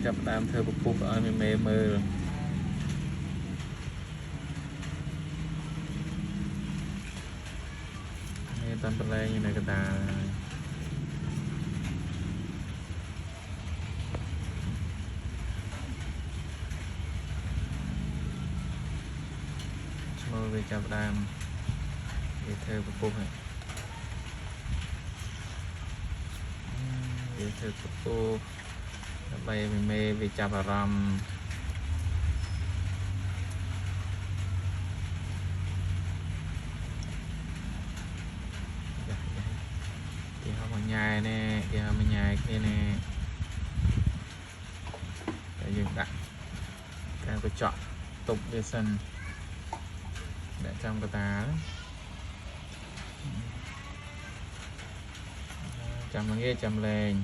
chập đam thơ bục bục ở mê mơ nghe toàn bật lên như này cái ta mơ về chập đam về thơ bục bục này về thơ bục bục bay mê về chập rầm nhai nè kia mình nhai kia nè để dừng đặt cái tôi chọn tục về sân để trong cái tá chầm nghe chầm lên